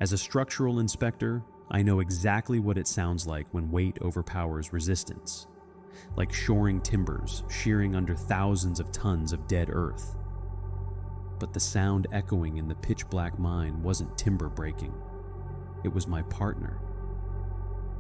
As a structural inspector, I know exactly what it sounds like when weight overpowers resistance, like shoring timbers, shearing under thousands of tons of dead earth. But the sound echoing in the pitch-black mine wasn't timber breaking. It was my partner.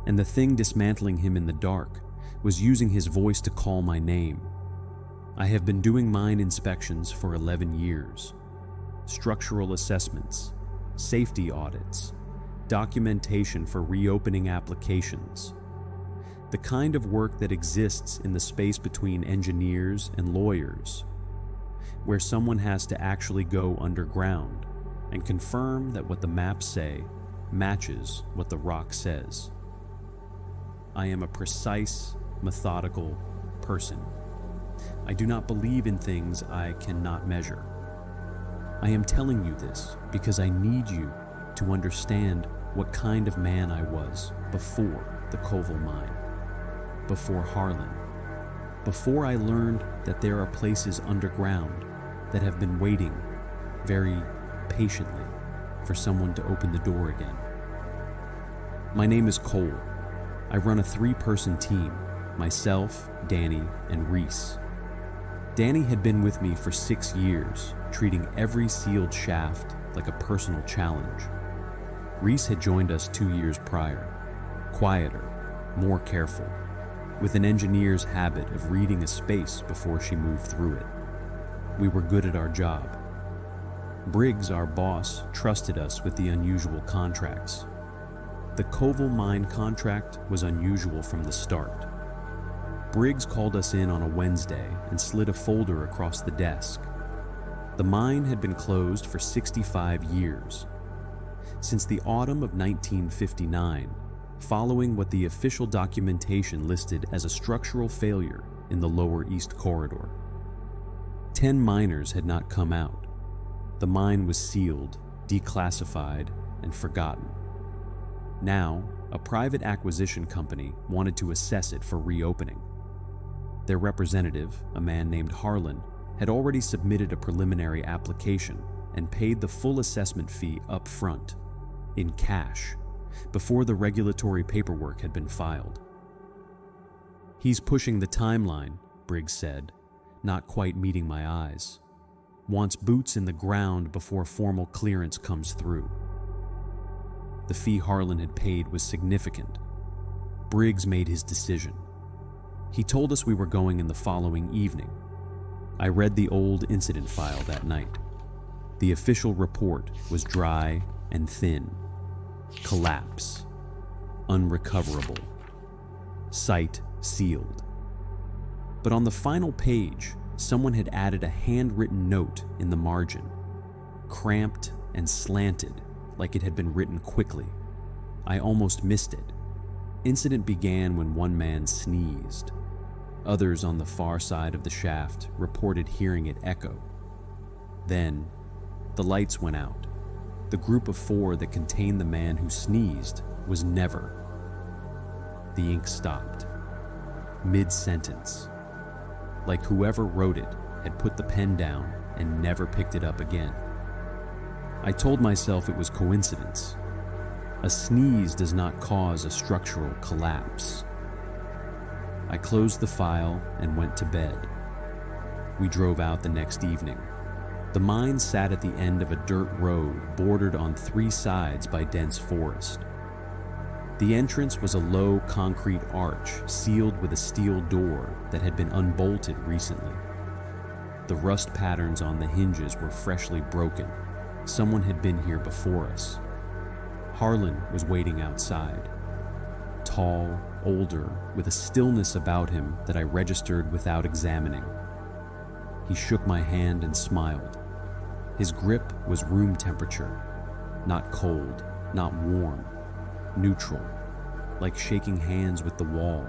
And the thing dismantling him in the dark was using his voice to call my name. I have been doing mine inspections for 11 years. Structural assessments, safety audits, documentation for reopening applications. The kind of work that exists in the space between engineers and lawyers, where someone has to actually go underground and confirm that what the maps say matches what the rock says. I am a precise, methodical person. I do not believe in things I cannot measure. I am telling you this because I need you to understand what kind of man I was before the Koval mine, before Harlan, before I learned that there are places underground that have been waiting very patiently for someone to open the door again. My name is Cole. I run a 3-person team, myself, Danny, and Reese. Danny had been with me for 6 years, treating every sealed shaft like a personal challenge. Reese had joined us 2 years prior, quieter, more careful, with an engineer's habit of reading a space before she moved through it. We were good at our job. Briggs, our boss, trusted us with the unusual contracts. The Koval mine contract was unusual from the start. Briggs called us in on a Wednesday and slid a folder across the desk. The mine had been closed for 65 years. Since the autumn of 1959, following what the official documentation listed as a structural failure in the Lower East Corridor. 10 miners had not come out. The mine was sealed, declassified, and forgotten. Now, a private acquisition company wanted to assess it for reopening. Their representative, a man named Harlan, had already submitted a preliminary application and paid the full assessment fee up front, in cash, before the regulatory paperwork had been filed. "He's pushing the timeline," Briggs said, not quite meeting my eyes. "Wants boots in the ground before formal clearance comes through." The fee Harlan had paid was significant. Briggs made his decision. He told us we were going in the following evening. I read the old incident file that night. The official report was dry and thin. Collapse. Unrecoverable. Site sealed. But on the final page, someone had added a handwritten note in the margin, cramped and slanted, like it had been written quickly. I almost missed it. Incident began when one man sneezed. Others on the far side of the shaft reported hearing it echo. Then, the lights went out. The group of 4 that contained the man who sneezed was never. The ink stopped. Mid-sentence. Like whoever wrote it had put the pen down and never picked it up again. I told myself it was coincidence. A sneeze does not cause a structural collapse. I closed the file and went to bed. We drove out the next evening. The mine sat at the end of a dirt road bordered on 3 sides by dense forest. The entrance was a low concrete arch sealed with a steel door that had been unbolted recently. The rust patterns on the hinges were freshly broken. Someone had been here before us. Harlan was waiting outside. Tall, older, with a stillness about him that I registered without examining. He shook my hand and smiled. His grip was room temperature, not cold, not warm, neutral, like shaking hands with the wall.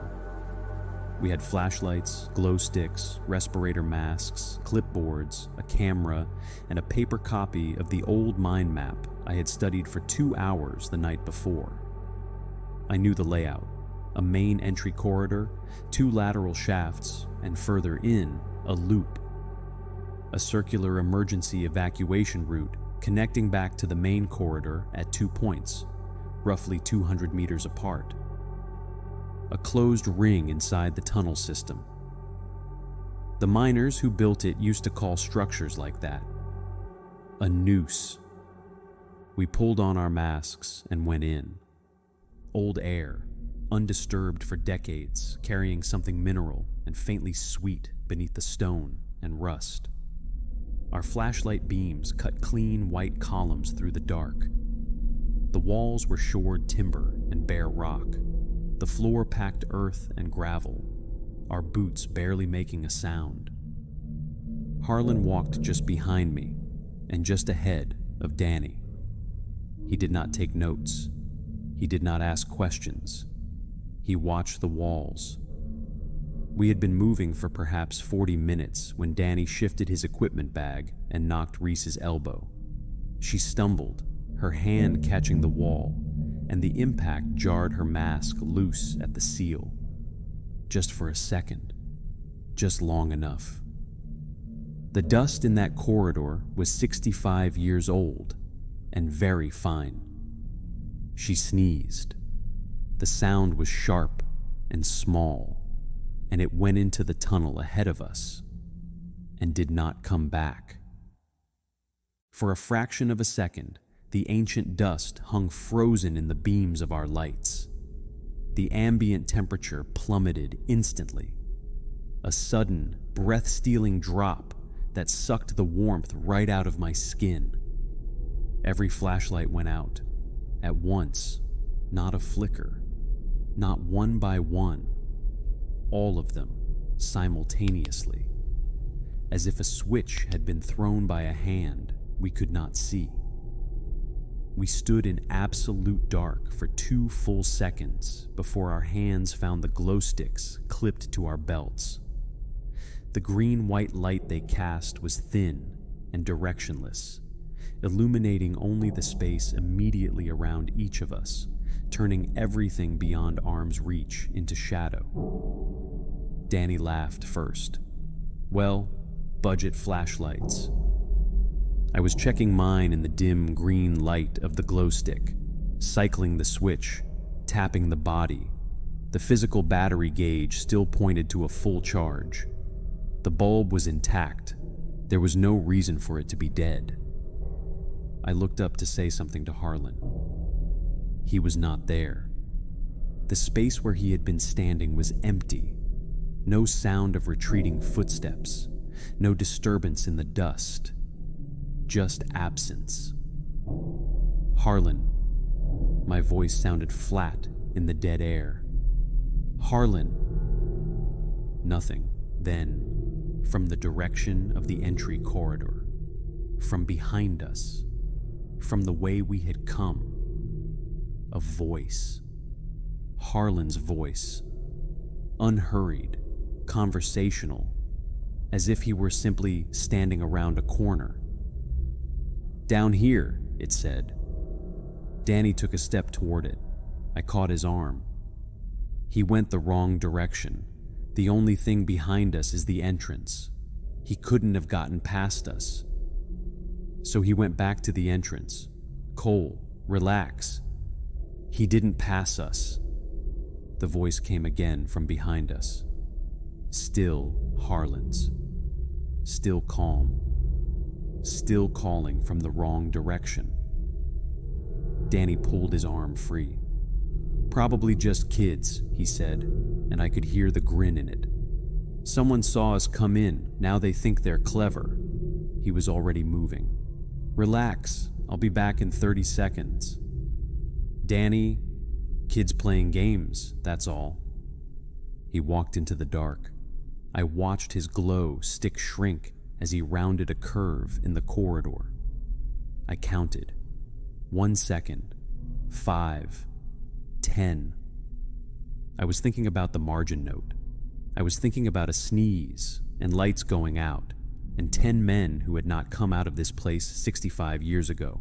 We had flashlights, glow sticks, respirator masks, clipboards, a camera, and a paper copy of the old mine map I had studied for 2 hours the night before. I knew the layout: a main entry corridor, 2 lateral shafts, and further in, a loop. A circular emergency evacuation route connecting back to the main corridor at 2 points, roughly 200 meters apart. A closed ring inside the tunnel system. The miners who built it used to call structures like that a noose. We pulled on our masks and went in. Old air, undisturbed for decades, carrying something mineral and faintly sweet beneath the stone and rust. Our flashlight beams cut clean white columns through the dark. The walls were shored timber and bare rock, the floor packed earth and gravel, our boots barely making a sound. Harlan walked just behind me and just ahead of Danny. He did not take notes. He did not ask questions. He watched the walls. We had been moving for perhaps 40 minutes when Danny shifted his equipment bag and knocked Reese's elbow. She stumbled, her hand catching the wall, and the impact jarred her mask loose at the seal. Just for a second. Just long enough. The dust in that corridor was 65 years old and very fine. She sneezed. The sound was sharp and small, and it went into the tunnel ahead of us and did not come back. For a fraction of a second, the ancient dust hung frozen in the beams of our lights. The ambient temperature plummeted instantly. A sudden, breath-stealing drop that sucked the warmth right out of my skin. Every flashlight went out, at once, not a flicker, not one by one, all of them simultaneously, as if a switch had been thrown by a hand we could not see. We stood in absolute dark for 2 full seconds before our hands found the glow sticks clipped to our belts. The green-white light they cast was thin and directionless, illuminating only the space immediately around each of us, turning everything beyond arm's reach into shadow. Danny laughed first. Well, budget flashlights. I was checking mine in the dim green light of the glow stick, cycling the switch, tapping the body. The physical battery gauge still pointed to a full charge. The bulb was intact. There was no reason for it to be dead. I looked up to say something to Harlan. He was not there. The space where he had been standing was empty. No sound of retreating footsteps, no disturbance in the dust. Just absence. Harlan. My voice sounded flat in the dead air. Harlan. Nothing. Then, from the direction of the entry corridor, from behind us, from the way we had come, a voice. Harlan's voice. Unhurried, conversational, as if he were simply standing around a corner. "Down here," it said. Danny took a step toward it. I caught his arm. He went the wrong direction. The only thing behind us is the entrance. He couldn't have gotten past us. So he went back to the entrance. "Cole, relax." "He didn't pass us." The voice came again from behind us. Still Harlan's. Still calm. Still calling from the wrong direction. Danny pulled his arm free. "Probably just kids," he said, and I could hear the grin in it. "Someone saw us come in, now they think they're clever." He was already moving. "Relax, I'll be back in 30 seconds. "Danny, kids playing games, that's all." He walked into the dark. I watched his glow stick shrink as he rounded a curve in the corridor. I counted. 1 second, 5, 10. I was thinking about the margin note. I was thinking about a sneeze and lights going out and 10 men who had not come out of this place 65 years ago.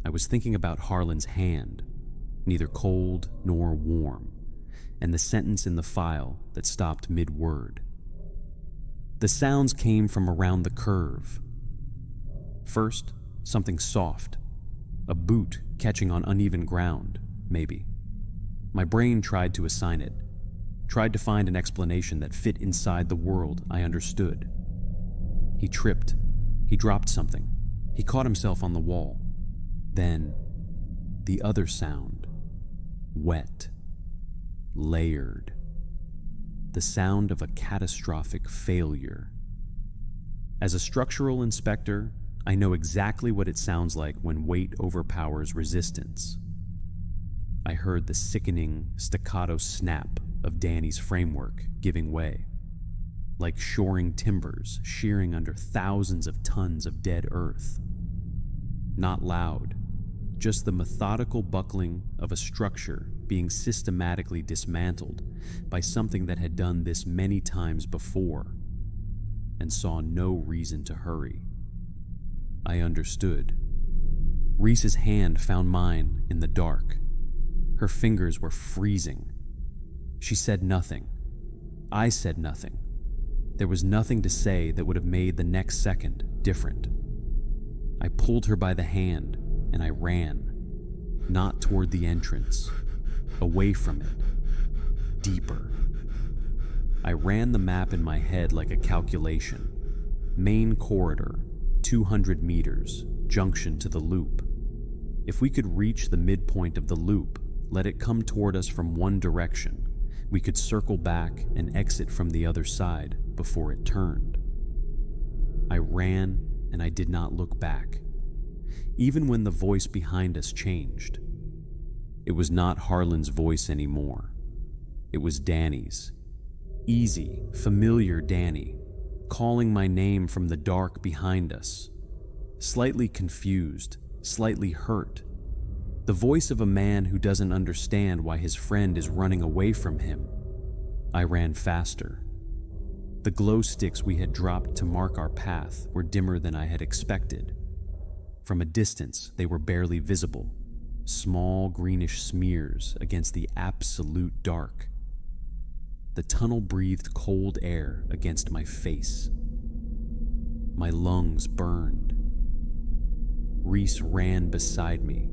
I was thinking about Harlan's hand, neither cold nor warm, and the sentence in the file that stopped mid-word. The sounds came from around the curve. First, something soft. A boot catching on uneven ground, maybe. My brain tried to assign it, tried to find an explanation that fit inside the world I understood. He tripped. He dropped something. He caught himself on the wall. Then, the other sound. Wet. Layered. The sound of a catastrophic failure. As a structural inspector, I know exactly what it sounds like when weight overpowers resistance. I heard the sickening staccato snap of Danny's framework giving way, like shoring timbers shearing under thousands of tons of dead earth. Not loud, just the methodical buckling of a structure being systematically dismantled by something that had done this many times before and saw no reason to hurry. I understood. Reese's hand found mine in the dark. Her fingers were freezing. She said nothing. I said nothing. There was nothing to say that would have made the next second different. I pulled her by the hand and I ran, not toward the entrance, away from it, deeper. I ran the map in my head like a calculation. Main corridor, 200 meters, junction to the loop. If we could reach the midpoint of the loop, let it come toward us from one direction, we could circle back and exit from the other side before it turned. I ran and I did not look back, even when the voice behind us changed. It was not Harlan's voice anymore. It was Danny's. Easy, familiar Danny, calling my name from the dark behind us. Slightly confused, slightly hurt. The voice of a man who doesn't understand why his friend is running away from him. I ran faster. The glow sticks we had dropped to mark our path were dimmer than I had expected. From a distance, they were barely visible, small greenish smears against the absolute dark. The tunnel breathed cold air against my face. My lungs burned. Reese ran beside me,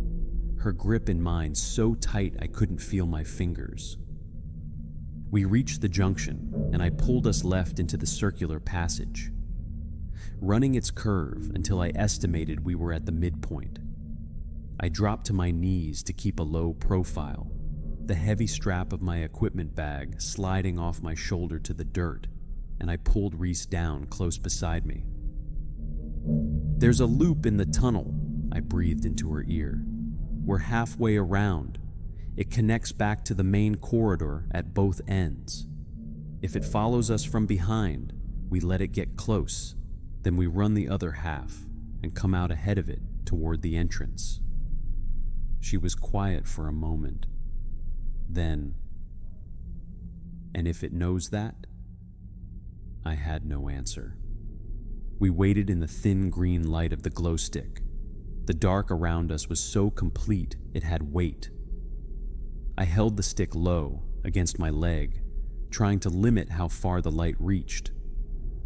her grip in mine so tight I couldn't feel my fingers. We reached the junction, and I pulled us left into the circular passage, running its curve until I estimated we were at the midpoint. I dropped to my knees to keep a low profile, the heavy strap of my equipment bag sliding off my shoulder to the dirt, and I pulled Reese down close beside me. "There's a loop in the tunnel," I breathed into her ear. "We're halfway around. It connects back to the main corridor at both ends. If it follows us from behind, we let it get close, then we run the other half and come out ahead of it toward the entrance." She was quiet for a moment. Then, "And if it knows that?" I had no answer. We waited in the thin green light of the glow stick. The dark around us was so complete it had weight. I held the stick low against my leg, trying to limit how far the light reached.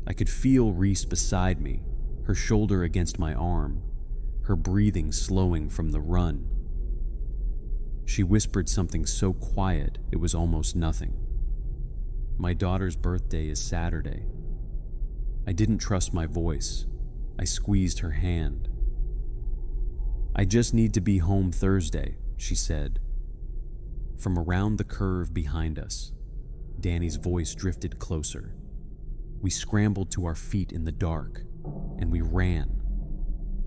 I could feel Reese beside me, her shoulder against my arm, her breathing slowing from the run. She whispered something so quiet it was almost nothing. "My daughter's birthday is Saturday." I didn't trust my voice. I squeezed her hand. "I just need to be home Thursday," she said. From around the curve behind us, Danny's voice drifted closer. We scrambled to our feet in the dark, and we ran.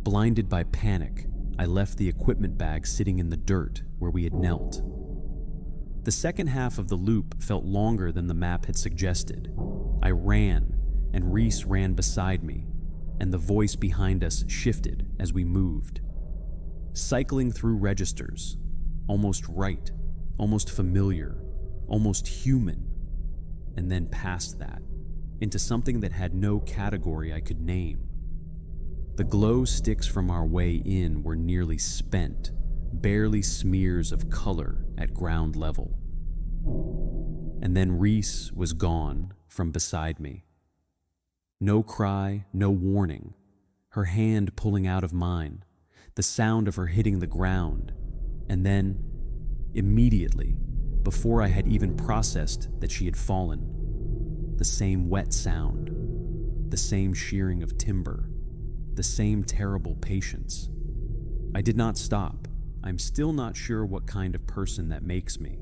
Blinded by panic, I left the equipment bag sitting in the dirt where we had knelt. The second half of the loop felt longer than the map had suggested. I ran, and Reese ran beside me, and the voice behind us shifted as we moved. Cycling through registers, almost right, almost familiar, almost human, and then past that, into something that had no category I could name. The glow sticks from our way in were nearly spent, barely smears of color at ground level. And then Reese was gone from beside me. No cry, no warning. her hand pulling out of mine, the sound of her hitting the ground, and then, immediately, before I had even processed that she had fallen, the same wet sound, the same shearing of timber, the same terrible patience. I did not stop. I'm still not sure what kind of person that makes me.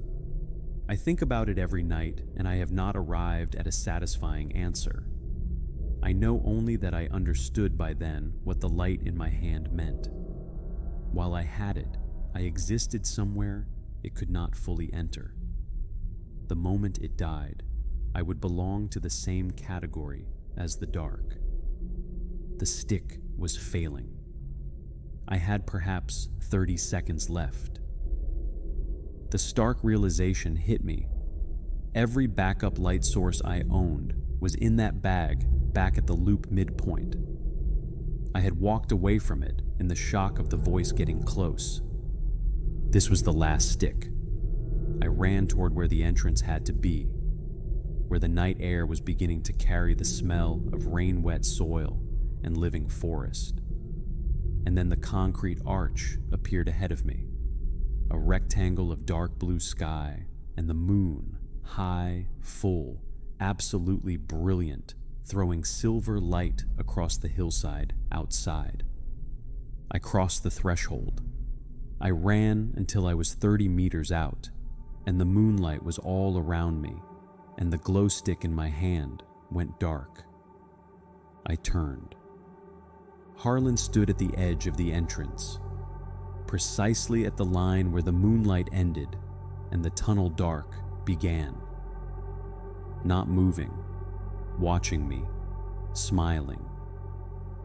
I think about it every night, and I have not arrived at a satisfying answer. I know only that I understood by then what the light in my hand meant. While I had it, I existed somewhere it could not fully enter. The moment it died, I would belong to the same category as the dark. The stick was failing. I had perhaps 30 seconds left. The stark realization hit me. Every backup light source I owned was in that bag back at the loop midpoint. I had walked away from it in the shock of the voice getting close. This was the last stick. I ran toward where the entrance had to be, where the night air was beginning to carry the smell of rain-wet soil and living forest. And then the concrete arch appeared ahead of me, a rectangle of dark blue sky, and the moon, high, full, absolutely brilliant, throwing silver light across the hillside outside. I crossed the threshold. I ran until I was 30 meters out, and the moonlight was all around me, and the glow stick in my hand went dark. I turned. Harlan stood at the edge of the entrance, precisely at the line where the moonlight ended and the tunnel dark began. Not moving, watching me, smiling.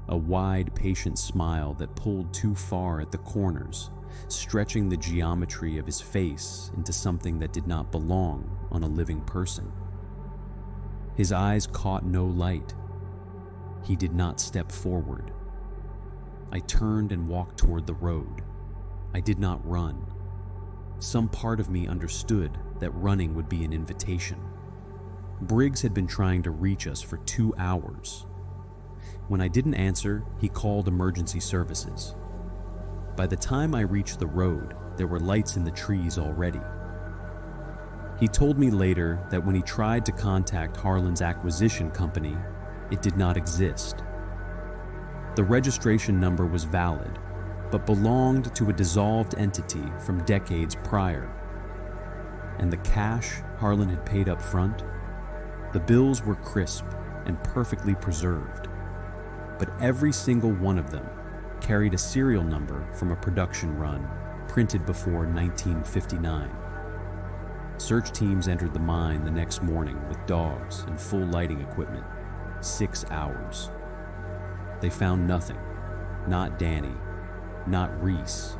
A wide, patient smile that pulled too far at the corners, stretching the geometry of his face into something that did not belong on a living person. His eyes caught no light. He did not step forward. I turned and walked toward the road. I did not run. Some part of me understood that running would be an invitation. Briggs had been trying to reach us for 2 hours. When I didn't answer, he called emergency services. By the time I reached the road, there were lights in the trees already. He told me later that when he tried to contact Harlan's acquisition company, it did not exist. The registration number was valid, but belonged to a dissolved entity from decades prior. And the cash Harlan had paid up front, the bills were crisp and perfectly preserved, but every single one of them carried a serial number from a production run printed before 1959. Search teams entered the mine the next morning with dogs and full lighting equipment. 6 hours. They found nothing. Not Danny, not Reese,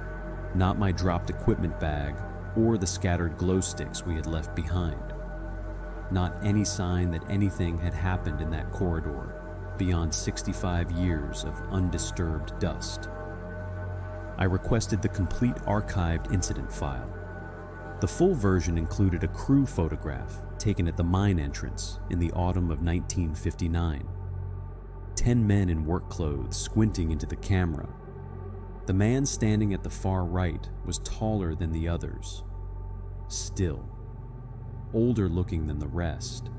not my dropped equipment bag or the scattered glow sticks we had left behind. Not any sign that anything had happened in that corridor beyond 65 years of undisturbed dust. I requested the complete archived incident file. The full version included a crew photograph taken at the mine entrance in the autumn of 1959. 10 men in work clothes squinting into the camera. The man standing at the far right was taller than the others. Still, older looking than the rest.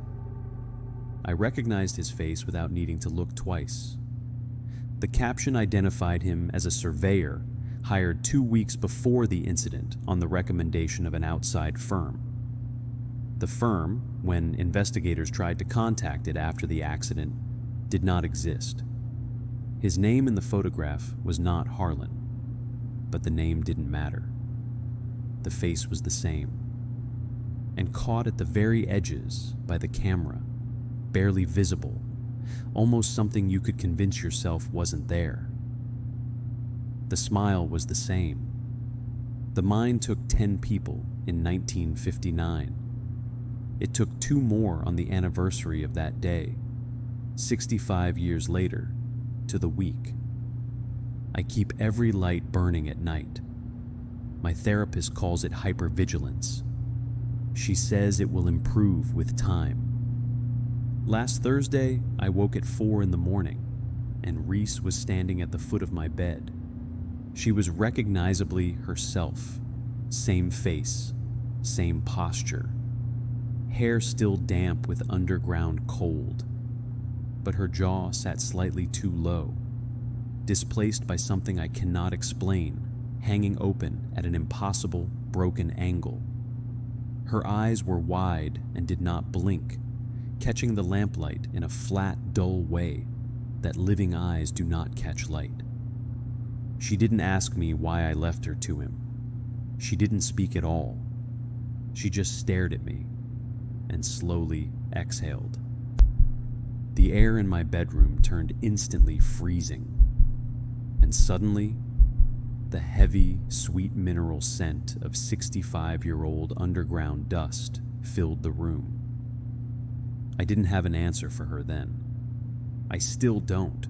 I recognized his face without needing to look twice. The caption identified him as a surveyor hired 2 weeks before the incident on the recommendation of an outside firm. The firm, when investigators tried to contact it after the accident, did not exist. His name in the photograph was not Harlan, but the name didn't matter. The face was the same, and caught at the very edges by the camera, barely visible, almost something you could convince yourself wasn't there. The smile was the same. The mine took 10 people in 1959. It took 2 more on the anniversary of that day, 65 years later, to the week. I keep every light burning at night. My therapist calls it hypervigilance. She says it will improve with time. Last Thursday, I woke at 4 in the morning, and Reese was standing at the foot of my bed. She was recognizably herself. Same face, same posture. Hair still damp with underground cold. But her jaw sat slightly too low, displaced by something I cannot explain, hanging open at an impossible, broken angle. Her eyes were wide and did not blink, catching the lamplight in a flat, dull way that living eyes do not catch light. She didn't ask me why I left her to him. She didn't speak at all. She just stared at me and slowly exhaled. The air in my bedroom turned instantly freezing, and suddenly, the heavy, sweet mineral scent of 65-year-old underground dust filled the room. I didn't have an answer for her then. I still don't.